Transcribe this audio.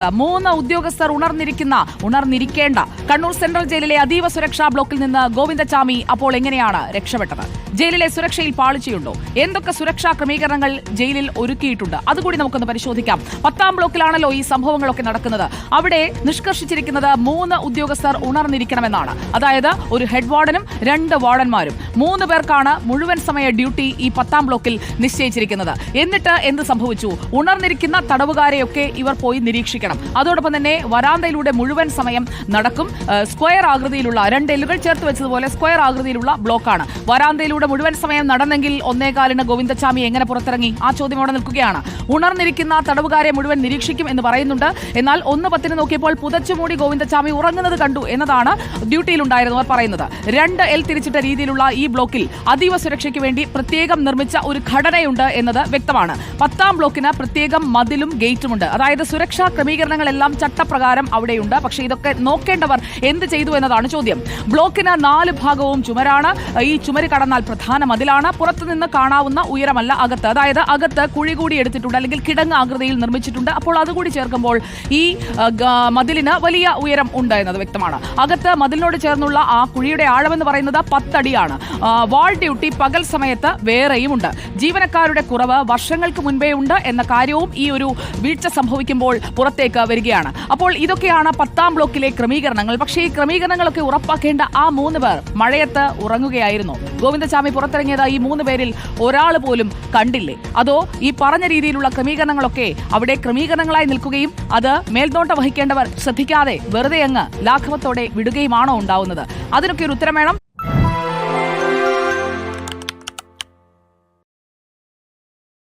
മൂന്ന് ഉദ്യോഗസ്ഥർ ഉണർന്നിരിക്കേണ്ട കണ്ണൂർ സെൻട്രൽ ജയിലിലെ അതീവ സുരക്ഷാ ബ്ലോക്കിൽ നിന്ന് ഗോവിന്ദചാമി അപ്പോൾ എങ്ങനെയാണ് രക്ഷപ്പെട്ടത്? ജയിലിലെ സുരക്ഷയിൽ പാളിച്ചയുണ്ടോ? എന്തൊക്കെ സുരക്ഷാ ക്രമീകരണങ്ങൾ ജയിലിൽ ഒരുക്കിയിട്ടുണ്ട്? അതുകൂടി നമുക്കൊന്ന് പരിശോധിക്കാം. 10-ാം ബ്ലോക്കിലാണല്ലോ ഈ സംഭവങ്ങളൊക്കെ നടക്കുന്നത്. അവിടെ നിഷ്കർഷിച്ചിരിക്കുന്നത് 3 ഉദ്യോഗസ്ഥർ ഉണർന്നിരിക്കണമെന്നാണ്. അതായത് ഒരു ഹെഡ് വാർഡനും 2 വാർഡന്മാരും 3 പേർക്കാണ് മുഴുവൻ സമയ ഡ്യൂട്ടി ഈ 10-ാം ബ്ലോക്കിൽ നിശ്ചയിച്ചിരിക്കുന്നത്. എന്നിട്ട് എന്ത് സംഭവിച്ചു? ഉണർന്നിരിക്കുന്ന തടവുകാരെയൊക്കെ ഇവർ പോയി നിരീക്ഷിക്കണം. അതോടൊപ്പം തന്നെ വരാന്തയിലൂടെ മുഴുവൻ സമയം നടക്കും. സ്ക്വയർ ആകൃതിയിലുള്ള 2 എല്ലുകൾ ചേർത്ത് വെച്ചതുപോലെ സ്ക്വയർ ആകൃതിയിലുള്ള ബ്ലോക്കാണ്. വരാന്തയിലൂടെ മുഴുവൻ സമയം നടന്നെങ്കിൽ 1:15 ഗോവിന്ദചാമി എങ്ങനെ പുറത്തിറങ്ങി? ആ ചോദ്യം അവിടെ നിൽക്കുകയാണ്. ഉണർന്നിരിക്കുന്ന തടവുകാരെ മുഴുവൻ നിരീക്ഷിക്കും എന്ന് പറയുന്നുണ്ട്. എന്നാൽ 1:10 നോക്കിയപ്പോൾ പുതച്ചുമൂടി ഗോവിന്ദചാമി ഉറങ്ങുന്നത് കണ്ടു എന്നതാണ് ഡ്യൂട്ടിയിലുണ്ടായിരുന്നവർ പറയുന്നത്. 2 എൽ തിരിച്ചിട്ട രീതിയിലുള്ള ഈ ബ്ലോക്കിൽ അതീവ സുരക്ഷയ്ക്ക് വേണ്ടി പ്രത്യേകം നിർമ്മിച്ച ഒരു ഘടനയുണ്ട് എന്നത് വ്യക്തമാണ്. 10-ാം ബ്ലോക്കിന് പ്രത്യേകം മതിലും ഗേറ്റുമുണ്ട്. അതായത് സുരക്ഷാ ക്രമീകരണങ്ങളെല്ലാം ചട്ടപ്രകാരം അവിടെയുണ്ട്. പക്ഷേ ഇതൊക്കെ നോക്കേണ്ടവർ എന്ത് ചെയ്തു എന്നതാണ് ചോദ്യം. ബ്ലോക്കിന് 4 ഭാഗവും ചുമരാണ്. ഈ ചുമര് കടന്നാൽ പ്രധാന മതിലാണ്. പുറത്തുനിന്ന് കാണാവുന്ന ഉയരമല്ല അകത്ത്. അതായത് അകത്ത് കുഴി കൂടി എടുത്തിട്ടുണ്ട്, അല്ലെങ്കിൽ കിടങ്ങ് ആകൃതിയിൽ നിർമ്മിച്ചിട്ടുണ്ട്. അപ്പോൾ അതുകൂടി ചേർക്കുമ്പോൾ ഈ മതിലിന് വലിയ ഉയരം ഉണ്ട് എന്നത് വ്യക്തമാണ്. അകത്ത് മതിലിനോട് ചേർന്നുള്ള ആ കുഴിയുടെ ആഴമെന്ന് പറയുന്നത് 10 അടിയാണ്. വാൾ ഡ്യൂട്ടി പകൽ സമയത്ത് വേറെയുമുണ്ട്. ജീവനക്കാരുടെ കുറവ് വർഷങ്ങൾക്ക് മുൻപേ ഉണ്ട് എന്ന കാര്യവും ഈ ഒരു വീഴ്ച സംഭവിക്കുമ്പോൾ പുറത്തേക്ക് വരികയാണ്. അപ്പോൾ ഇതൊക്കെയാണ് 10-ാം ബ്ലോക്കിലെ ക്രമീകരണങ്ങൾ. പക്ഷേ ഈ ക്രമീകരണങ്ങളൊക്കെ ഉറപ്പാക്കേണ്ട ആ 3 പേർ മഴയത്ത് ഉറങ്ങുകയായിരുന്നു. ഗോവിന്ദചാമി പുറത്തിറങ്ങിയത് ഈ 3 പേരിൽ ഒരാൾ പോലും കണ്ടില്ലേ? അതോ ഈ പറഞ്ഞ രീതിയിലുള്ള ക്രമീകരണങ്ങളൊക്കെ അവിടെ ക്രമീകരണങ്ങളായി നിൽക്കുകയും അത് മേൽനോട്ടം വഹിക്കേണ്ടവർ ശ്രദ്ധിക്കാതെ വെറുതെ അങ്ങ് ലാഘവത്തോടെ വിടുകയുമാണോ ഉണ്ടാവുന്നത്? അതിനൊക്കെ ഒരു ഉത്തരം വേണം.